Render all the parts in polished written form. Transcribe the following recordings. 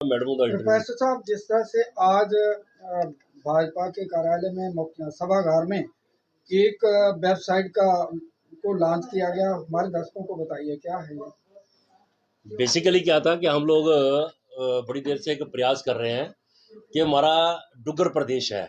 मैडमों का interview. Professor साहब, जिस तरह से आज भाजपा के कार्यालय में सभागार में एक वेबसाइट को लॉन्च किया गया, हमारे दर्शकों को बताइए क्या है ये। बेसिकली क्या था कि हम लोग बड़ी देर से एक प्रयास कर रहे हैं कि हमारा डुग्गर प्रदेश है,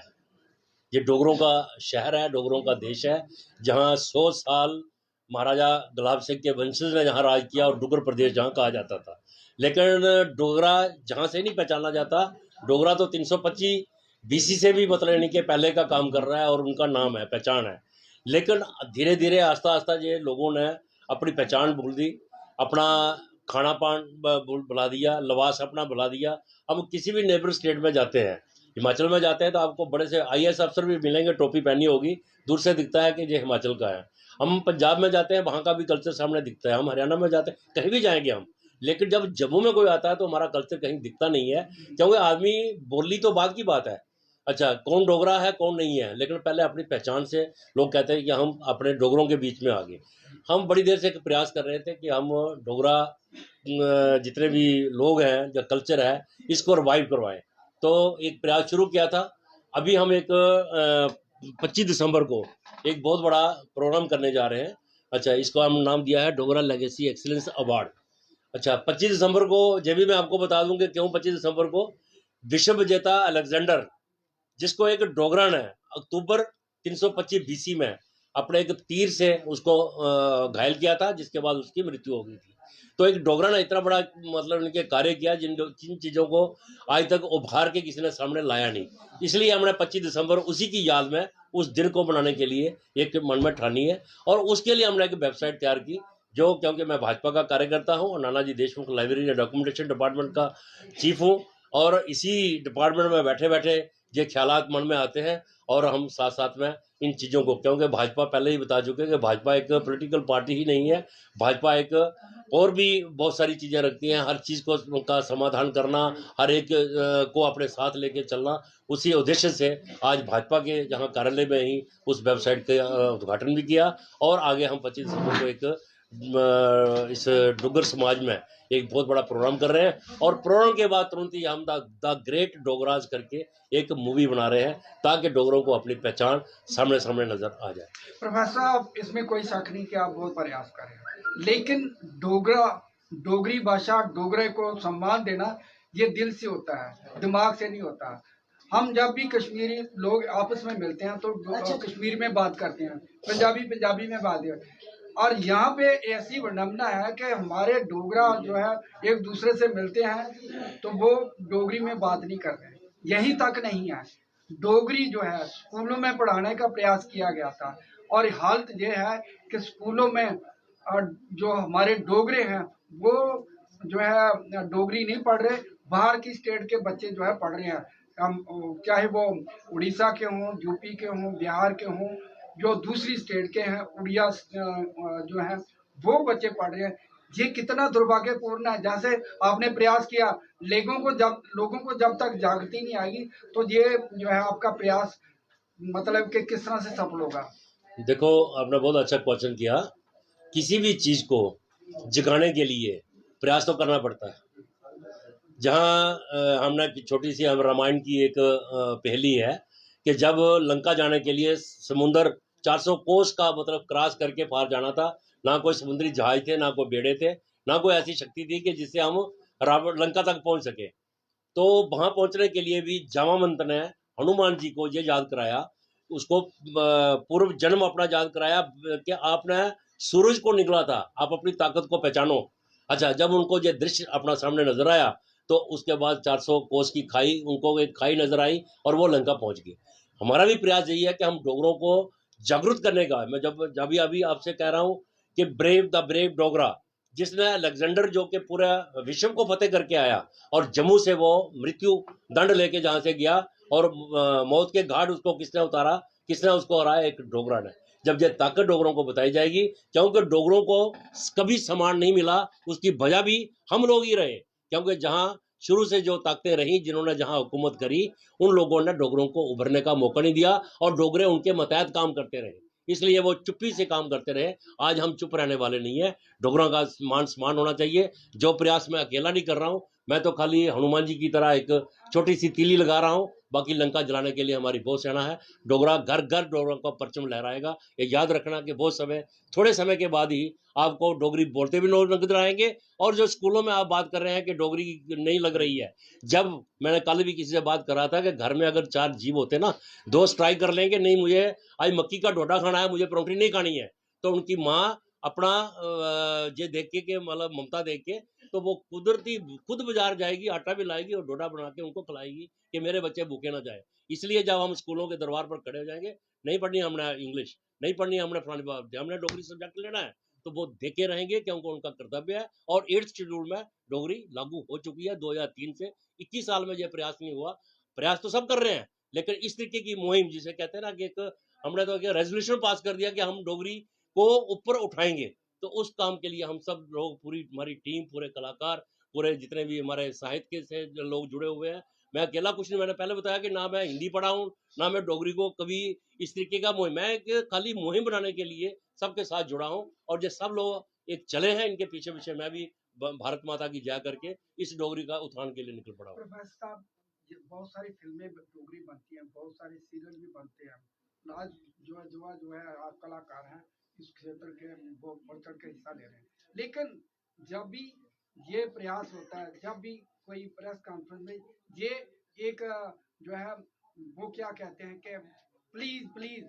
ये डोगरों का शहर है, डोगरों का देश है, जहाँ 100 साल महाराजा गुलाब सिंह के वंशज ने जहाँ राज किया और डुग्गर प्रदेश जहाँ कहा जाता था। लेकिन डोगरा जहाँ से नहीं पहचाना जाता, डोगरा तो 325 बीसी से भी मतलब यानी कि पहले का काम कर रहा है और उनका नाम है, पहचान है। लेकिन धीरे धीरे आस्ता आस्ता ये लोगों ने अपनी पहचान भूल दी, अपना खाना पान बुला दिया, लिबास अपना बुला दिया। हम किसी भी नेबर स्टेट में जाते हैं, हिमाचल में जाते हैं तो आपको बड़े से IAS अफसर भी मिलेंगे, टोपी पहनी होगी, दूर से दिखता है कि ये हिमाचल का है। हम पंजाब में जाते हैं, वहाँ का भी कल्चर सामने दिखता है। हम हरियाणा में जाते हैं, कहीं भी जाएंगे हम, लेकिन जब जम्मू में कोई आता है तो हमारा कल्चर कहीं दिखता नहीं है, क्योंकि आदमी बोली तो बाद की बात है, अच्छा कौन डोगरा है कौन नहीं है, लेकिन पहले अपनी पहचान से लोग कहते हैं कि हम अपने डोगरों के बीच में आ गए। हम बड़ी देर से एक प्रयास कर रहे थे कि हम डोगरा जितने भी लोग हैं, जो कल्चर है, इसको रिवाइव करवाएं। तो एक प्रयास शुरू किया था। अभी हम एक 25 दिसंबर को एक बहुत बड़ा प्रोग्राम करने जा रहे हैं। अच्छा, इसको हम नाम दिया है डोगरा लेगेसी एक्सीलेंस अवार्ड। अच्छा, 25 दिसंबर को, जब भी मैं आपको बता दूं कि क्यों 25 दिसंबर को, विश्व विजेता अलेक्जेंडर, जिसको एक डोगरा ने अक्टूबर 325 BC में अपने एक तीर से उसको घायल किया था, जिसके बाद उसकी मृत्यु हो गई थी। तो एक डोगरा ने इतना बड़ा मतलब इनके कार्य किया जिन चीज़ों को आज तक उभार के किसी ने सामने लाया नहीं। इसलिए हमने 25 दिसंबर उसी की याद में उस दिन को मनाने के लिए एक मन में ठानी है, और उसके लिए हमने एक वेबसाइट तैयार की, जो क्योंकि मैं भाजपा का कार्यकर्ता हूँ और Nanaji Deshmukh library and documentation department का चीफ हूँ, और इसी डिपार्टमेंट में बैठे बैठे ये ख्यालात मन में आते हैं, और हम साथ साथ में इन चीज़ों को, क्योंकि भाजपा पहले ही बता चुके हैं कि भाजपा एक पॉलिटिकल पार्टी ही नहीं है, भाजपा एक और भी बहुत सारी चीज़ें रखती हैं, हर चीज़ को का समाधान करना, हर एक को अपने साथ लेके चलना। उसी उद्देश्य से आज भाजपा के जहाँ कार्यालय में ही उस वेबसाइट का उद्घाटन भी किया, और आगे हम 25 दिसंबर को एक इस डुग्गर समाज में एक बहुत बड़ा प्रोग्राम कर रहे हैं, और प्रोग्राम के बाद तुरंत ही हम द ग्रेट डोगराज करके एक मूवी बना रहे हैं, ताकि डोगरों को अपनी पहचान सामने सामने नजर आ जाए। प्रोफेसर साहब, इसमें कोई शक नहीं कि आप बहुत प्रयास कर रहे हैं, लेकिन डोगरा, डोगरी भाषा, डोगरे को सम्मान देना ये दिल से होता है, दिमाग से नहीं होता। हम जब भी कश्मीरी लोग आपस में मिलते हैं तो कश्मीरी में बात करते हैं, पंजाबी में बात करते हैं, और यहाँ पे ऐसी विडंबना है कि हमारे डोगरा जो है एक दूसरे से मिलते हैं तो वो डोगरी में बात नहीं करते हैं। यही तक नहीं है, डोगरी जो है स्कूलों में पढ़ाने का प्रयास किया गया था, और हालत ये है कि स्कूलों में जो हमारे डोगरे हैं वो जो है डोगरी नहीं पढ़ रहे, बाहर की स्टेट के बच्चे जो है पढ़ रहे हैं, चाहे वो उड़ीसा के हों, यूपी के हों, बिहार के हों, जो दूसरी स्टेट के हैं, उड़िया जो है वो बच्चे पढ़ रहे हैं। ये कितना दुर्भाग्यपूर्ण है। जैसे आपने प्रयास किया, लोगों को जब तक जागृति नहीं आएगी तो ये जो है आपका प्रयास मतलब कि किस तरह से सफल होगा। देखो, आपने बहुत अच्छा क्वेश्चन किया। किसी भी चीज़ को जगाने के लिए प्रयास तो करना पड़ता है। जहाँ हमने छोटी सी हम रामायण की एक पहेली है कि जब लंका जाने के लिए समुंदर 400 कोस का मतलब क्रॉस करके पार जाना था, ना कोई समुद्री जहाज थे, ना कोई बेड़े थे, ना कोई ऐसी शक्ति थी कि जिससे हम रावण लंका तक पहुंच सके। तो वहां पहुंचने के लिए भी जामावंत ने हनुमान जी को ये याद कराया, उसको पूर्व जन्म अपना याद कराया कि आपने सूरज को निकला था, आप अपनी ताकत को पहचानो। अच्छा, जब उनको ये दृश्य अपना सामने नजर आया तो उसके बाद 400 कोस की खाई, उनको एक खाई नजर आई और वो लंका पहुंच गए। हमारा भी प्रयास यही है कि हम डोगरों को जागरूक करने का। मैं जब अभी आपसे कह रहा हूँ कि ब्रेव डोगरा, जिसने अलेक्जेंडर जो कि पूरा विश्व को फतेह करके आया, और जम्मू से वो मृत्यु दंड लेके जहाँ से गया, और मौत के घाट उसको किसने उतारा, किसने उसको हराया? एक डोगरा ने। जब ये ताकत डोगरों को बताई जाएगी, क्योंकि डोगरों को कभी सम्मान नहीं मिला, उसकी वजह भी हम लोग ही रहे, क्योंकि जहाँ शुरू से जो ताकतें रही, जिन्होंने जहाँ हुकूमत करी, उन लोगों ने डोगरों को उभरने का मौका नहीं दिया, और डोगरे उनके मतहत काम करते रहे, इसलिए वो चुप्पी से काम करते रहे। आज हम चुप रहने वाले नहीं है, डोगरों का मान सम्मान होना चाहिए। जो प्रयास मैं अकेला नहीं कर रहा हूँ, मैं तो खाली हनुमान जी की तरह एक छोटी सी तीली लगा रहा हूँ, बाकी लंका जलाने के लिए हमारी बहुत सेना है। डोगरा घर घर डोगरा का परचम लहराएगा। ये याद रखना कि बहुत समय, थोड़े समय के बाद ही आपको डोगरी बोलते भी लोग नजर आएंगे। और जो स्कूलों में आप बात कर रहे हैं कि डोगरी नहीं लग रही है, जब मैंने कल भी किसी से बात कर रहा था कि घर में अगर 4 जीव होते ना, 2 स्ट्राइक कर लेंगे, नहीं मुझे आज मक्की का डोडा खाना है, मुझे परौंठी नहीं खानी है, तो उनकी माँ अपना ये देख के मतलब ममता देख के, तो वो कुदरती खुद बाजार जाएगी, आटा भी लाएगी और डोडा बना के उनको खिलाएगी कि मेरे बच्चे भूखे ना जाए। इसलिए जब हम स्कूलों के दरबार पर खड़े हो जाएंगे, नहीं पढ़नी हमने इंग्लिश, नहीं पढ़नी हमने फलानी बात, हमने डोगरी सब्जेक्ट लेना है, तो वो देखे रहेंगे क्योंकि उनका कर्तव्य है। और 8th शेड्यूल में डोगरी लागू हो चुकी है 2003 से। 21 साल में यह प्रयास नहीं हुआ। प्रयास तो सब कर रहे हैं, लेकिन इस तरीके की मुहिम जिसे कहते हैं ना कि एक हमने तो रेजोल्यूशन पास कर दिया कि हम डोगरी को ऊपर उठाएंगे, तो उस काम के लिए हम सब लोग, पूरी हमारी टीम, पूरे कलाकार, पूरे जितने भी हमारे साहित्य से जो लोग जुड़े हुए हैं, मैं अकेला कुछ नहीं। मैंने पहले बताया कि ना मैं हिंदी पढ़ा हूँ, ना मैं डोगरी को कभी इस तरीके का मुहिम, मैं एक खाली मुहिम बनाने के लिए सबके साथ जुड़ा हूँ। और जो सब लोग एक चले हैं, इनके पीछे पीछे मैं भी भारत माता की जय करके इस डोगरी का उत्थान के लिए निकल पड़ा हूँ। प्रोफेसर साहब, बहुत सारी फिल्में डोगरी बनती हैं, बहुत सारे सीरियल भी बनते हैं। आज जो है आप कलाकार हैं इस क्षेत्र के, वो बढ़ चढ़ के हिस्सा ले रहे हैं। लेकिन जब भी ये प्रयास होता है, जब भी कोई प्रेस कॉन्फ्रेंस में ये एक जो है वो क्या कहते हैं कि प्लीज प्लीज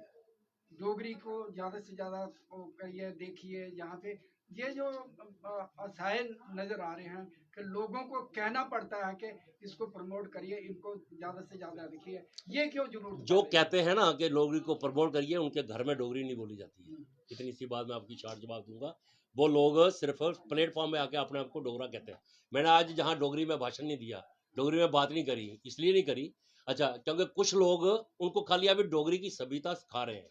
डोगरी को ज्यादा से ज्यादा करिए, देखिए। यहाँ पे ये जो असहाय नजर आ रहे हैं कि लोगों को कहना पड़ता है कि इसको प्रमोट करिए, इनको ज्यादा से ज्यादा देखिए, ये क्यों जरूरत जो पड़ रही है? कहते हैं ना कि डोगरी को प्रमोट करिए, उनके घर में डोगरी नहीं बोली जाती है। इतनी सी बात मैं आपकी शॉर्ट जवाब दूंगा। वो लोग सिर्फ प्लेटफॉर्म में आके अपने आप को डोगरा कहते हैं। मैंने आज जहाँ डोगरी में भाषण नहीं दिया, डोगरी में बात नहीं करी, इसलिए नहीं करी, अच्छा, क्योंकि कुछ लोग उनको खाली अभी डोगरी की सभ्यता सिखा रहे हैं।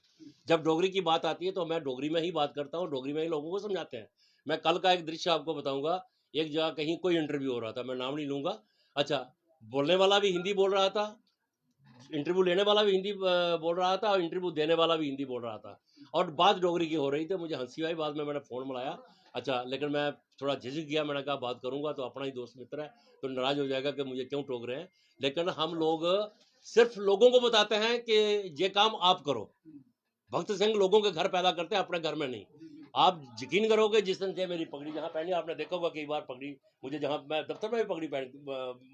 जब डोगरी की बात आती है तो मैं डोगरी में ही बात करता हूँ, डोगरी में ही लोगों को समझाते हैं। मैं कल का एक दृश्य आपको बताऊंगा। एक जगह कहीं कोई इंटरव्यू हो रहा था, मैं नाम नहीं लूंगा। अच्छा, बोलने वाला भी हिंदी बोल रहा था, इंटरव्यू लेने वाला भी हिंदी बोल रहा था, और इंटरव्यू देने वाला भी हिंदी बोल रहा था, और बात डोगरी की हो रही थी। मुझे हंसी आई, बाद में मैंने फ़ोन मिलाया। अच्छा, लेकिन मैं थोड़ा झिझक गया, मैंने कहा बात करूंगा तो अपना ही दोस्त मित्र है, तो नाराज़ हो जाएगा कि मुझे क्यों टोक रहे हैं। लेकिन हम लोग सिर्फ लोगों को बताते हैं कि ये काम आप करो। भक्त सिंह लोगों के घर पैदा करते हैं, अपने घर में नहीं। आप यकीन करोगे, जिस दिन से मेरी पगड़ी जहाँ पहनी, आपने देखा होगा कई बार पगड़ी, मुझे जहाँ मैं दफ्तर में भी पगड़ी पहन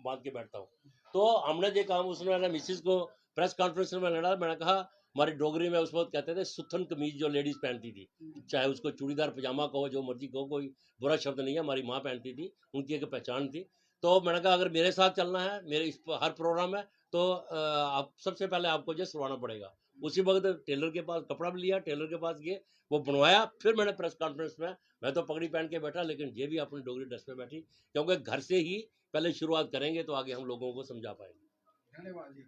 बांध के बैठता हूँ, तो हमने ये काम, उसने मिसिस को प्रेस कॉन्फ्रेंस में लड़ा, मैंने कहा हमारी डोगरी में उस वक्त कहते थे सुथन कमीज जो लेडीज पहनती थी, चाहे उसको चूड़ीदार पजामा कहो, जो मर्जी कहो, कोई बुरा शब्द नहीं है, हमारी माँ पहनती थी, उनकी एक पहचान थी। तो मैंने कहा अगर मेरे साथ चलना है, मेरे इस हर प्रोग्राम में, तो आप सबसे पहले आपको जो सिलवाना पड़ेगा। उसी वक्त टेलर के पास कपड़ा भी लिया, टेलर के पास गए, वो बनवाया, फिर मैंने प्रेस कॉन्फ्रेंस में, मैं तो पगड़ी पहन के बैठा, लेकिन ये भी अपनी डोगरी ड्रेस में बैठी, क्योंकि घर से ही पहले शुरुआत करेंगे तो आगे हम लोगों को समझा पाएंगे। धन्यवाद जी।